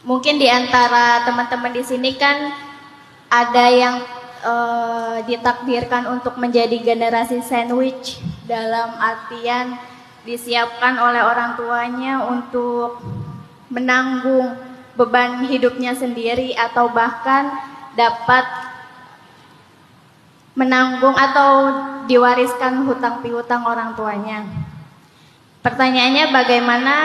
Mungkin di antara teman-teman di sini kan ada yang ditakdirkan untuk menjadi generasi sandwich, dalam artian disiapkan oleh orang tuanya untuk menanggung beban hidupnya sendiri atau bahkan dapat menanggung atau diwariskan hutang piutang orang tuanya. Pertanyaannya, bagaimana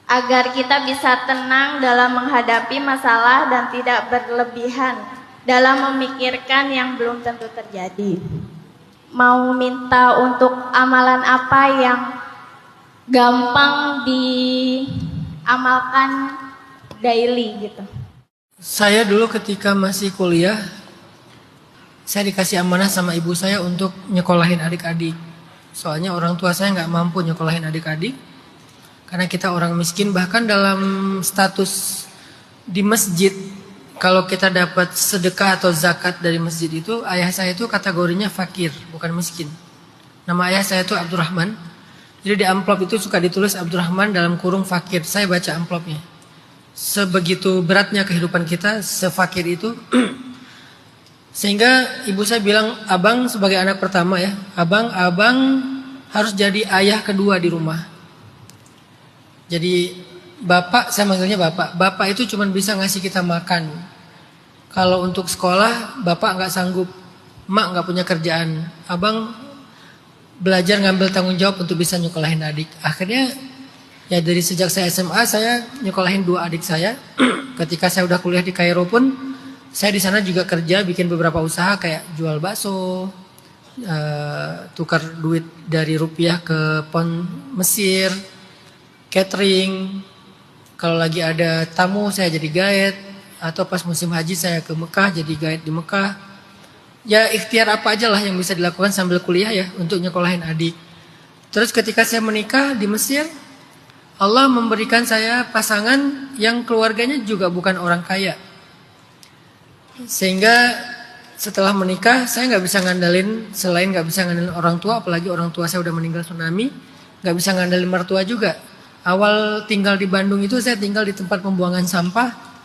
agar kita bisa tenang dalam menghadapi masalah dan tidak berlebihan dalam memikirkan yang belum tentu terjadi? Mau minta untuk amalan apa yang gampang diamalkan daily gitu? Saya dulu ketika masih kuliah, saya dikasih amanah sama ibu saya untuk nyekolahin adik-adik. Soalnya orang tua saya nggak mampu nyekolahin adik-adik, karena kita orang miskin. Bahkan dalam status di masjid, kalau kita dapat sedekah atau zakat dari masjid itu, ayah saya itu kategorinya fakir, bukan miskin. Nama ayah saya itu Abdurrahman. Jadi di amplop itu suka ditulis Abdurrahman dalam kurung fakir. Saya baca amplopnya. Sebegitu beratnya kehidupan kita, sefakir itu. Sehingga ibu saya bilang, abang sebagai anak pertama ya, abang harus jadi ayah kedua di rumah. Jadi bapak, saya manggilnya bapak. Bapak itu cuma bisa ngasih kita makan. Kalau untuk sekolah, bapak nggak sanggup, mak nggak punya kerjaan. Abang belajar ngambil tanggung jawab untuk bisa nyekolahin adik. Akhirnya ya dari sejak saya SMA, saya nyekolahin 2 adik saya. Ketika saya udah kuliah di Kairo pun, saya di sana juga kerja, bikin beberapa usaha kayak jual bakso, tukar duit dari rupiah ke pon Mesir, catering. Kalau lagi ada tamu saya jadi guide, atau pas musim haji saya ke Mekah jadi guide di Mekah. Ya ikhtiar apa aja lah yang bisa dilakukan sambil kuliah ya untuk nyekolahin adik. Terus ketika saya menikah di Mesir, Allah memberikan saya pasangan yang keluarganya juga bukan orang kaya. Sehingga setelah menikah saya nggak bisa ngandalin, selain nggak bisa ngandalin orang tua, apalagi orang tua saya udah meninggal tsunami, nggak bisa ngandalin mertua juga. Awal tinggal di Bandung itu saya tinggal di tempat pembuangan sampah.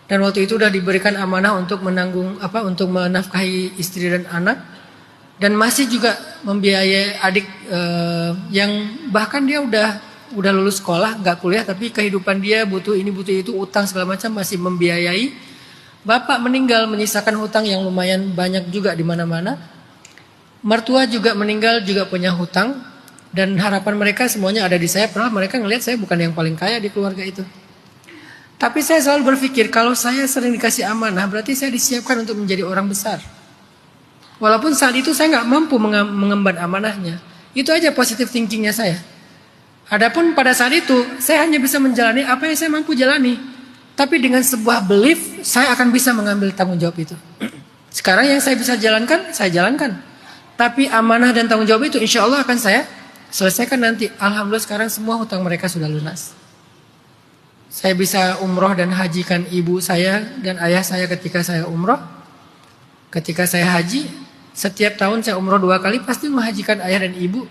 Dan waktu itu udah diberikan amanah untuk untuk menafkahi istri dan anak, dan masih juga membiayai adik yang bahkan dia udah lulus sekolah, nggak kuliah, tapi kehidupan dia butuh ini butuh itu, utang segala macam masih membiayai. Bapak meninggal menyisakan hutang yang lumayan banyak juga di mana-mana. Mertua juga meninggal, juga punya hutang, dan harapan mereka semuanya ada di saya. Padahal mereka ngelihat saya bukan yang paling kaya di keluarga itu. Tapi saya selalu berpikir, kalau saya sering dikasih amanah, berarti saya disiapkan untuk menjadi orang besar. Walaupun saat itu saya nggak mampu mengemban amanahnya. Itu aja positive thinkingnya saya. Adapun pada saat itu, saya hanya bisa menjalani apa yang saya mampu jalani. Tapi dengan sebuah belief, saya akan bisa mengambil tanggung jawab itu. Sekarang yang saya bisa jalankan, saya jalankan. Tapi amanah dan tanggung jawab itu insya Allah akan saya selesaikan nanti. Alhamdulillah sekarang semua hutang mereka sudah lunas. Saya bisa umroh dan hajikan ibu saya dan ayah saya ketika saya umroh. Ketika saya haji, setiap tahun saya umroh 2 kali, pasti menghajikan ayah dan ibu.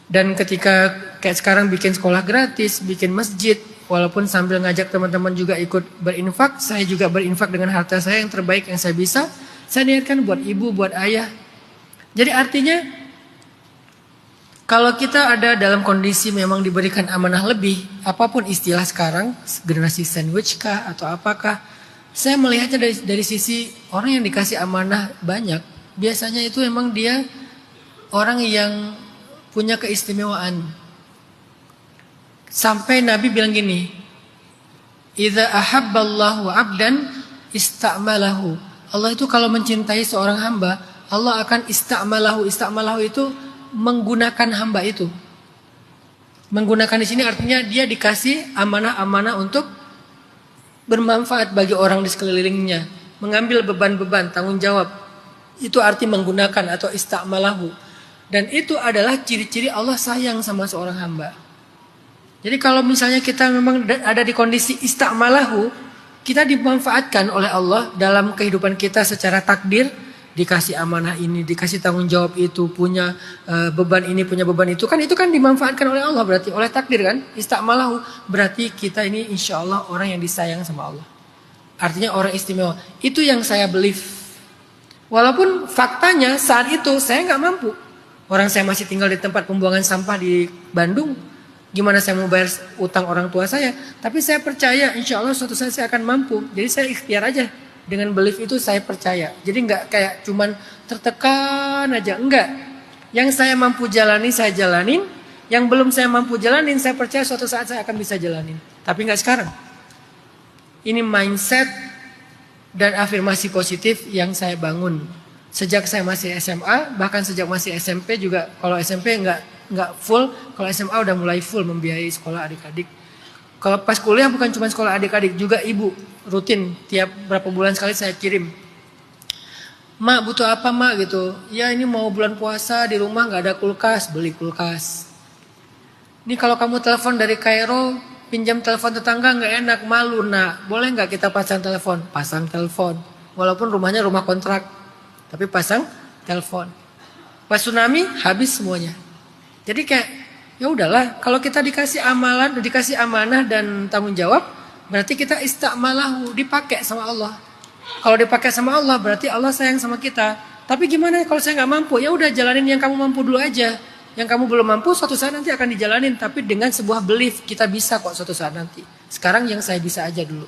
Dan ketika kayak sekarang bikin sekolah gratis, bikin masjid, walaupun sambil ngajak teman-teman juga ikut berinfak, saya juga berinfak dengan harta saya yang terbaik yang saya bisa. Saya niatkan buat ibu, buat ayah. Jadi artinya, kalau kita ada dalam kondisi memang diberikan amanah lebih, apapun istilah sekarang, generasi sandwich kah atau apakah, saya melihatnya dari sisi orang yang dikasih amanah banyak. Biasanya itu memang dia orang yang punya keistimewaan. Sampai Nabi bilang gini, "Idza ahabballahu 'abdan ista'malahu." Allah itu kalau mencintai seorang hamba, Allah akan ista'malahu. Ista'malahu itu menggunakan hamba itu. Menggunakan di sini artinya dia dikasih amanah-amanah untuk bermanfaat bagi orang di sekelilingnya, mengambil beban-beban tanggung jawab. Itu arti menggunakan atau ista'malahu. Dan itu adalah ciri-ciri Allah sayang sama seorang hamba. Jadi kalau misalnya kita memang ada di kondisi ista'malahu, kita dimanfaatkan oleh Allah dalam kehidupan kita secara takdir, dikasih amanah ini, dikasih tanggung jawab itu, punya beban ini, punya beban itu kan dimanfaatkan oleh Allah, berarti oleh takdir kan, istakmalahu, berarti kita ini insya Allah orang yang disayang sama Allah, artinya orang istimewa. Itu yang saya believe, walaupun faktanya saat itu saya nggak mampu, orang saya masih tinggal di tempat pembuangan sampah di Bandung, gimana saya mau bayar utang orang tua saya, tapi saya percaya insya Allah suatu saat saya akan mampu, jadi saya ikhtiar aja. Dengan belief itu saya percaya. Jadi nggak kayak cuman tertekan aja, enggak. Yang saya mampu jalani saya jalanin, yang belum saya mampu jalanin saya percaya suatu saat saya akan bisa jalanin. Tapi nggak sekarang. Ini mindset dan afirmasi positif yang saya bangun sejak saya masih SMA, bahkan sejak masih SMP juga. Kalau SMP nggak full, kalau SMA udah mulai full membiayai sekolah adik-adik. Kalau pas kuliah bukan cuma sekolah adik-adik, juga ibu rutin tiap berapa bulan sekali saya kirim. Mak butuh apa mak gitu? Ya ini mau bulan puasa di rumah nggak ada kulkas, beli kulkas. Ini kalau kamu telepon dari Kairo, pinjam telepon tetangga nggak enak, malu nak. Boleh nggak kita pasang telepon? Pasang telepon. Walaupun rumahnya rumah kontrak, tapi pasang telepon. Pas tsunami habis semuanya. Jadi kayak ya udahlah, kalau kita dikasih amalan, dikasih amanah dan tanggung jawab, berarti kita istakmalahu, dipakai sama Allah. Kalau dipakai sama Allah, berarti Allah sayang sama kita. Tapi gimana kalau saya nggak mampu? Ya udah jalanin yang kamu mampu dulu aja. Yang kamu belum mampu, suatu saat nanti akan dijalanin. Tapi dengan sebuah belief, kita bisa kok suatu saat nanti. Sekarang yang saya bisa aja dulu.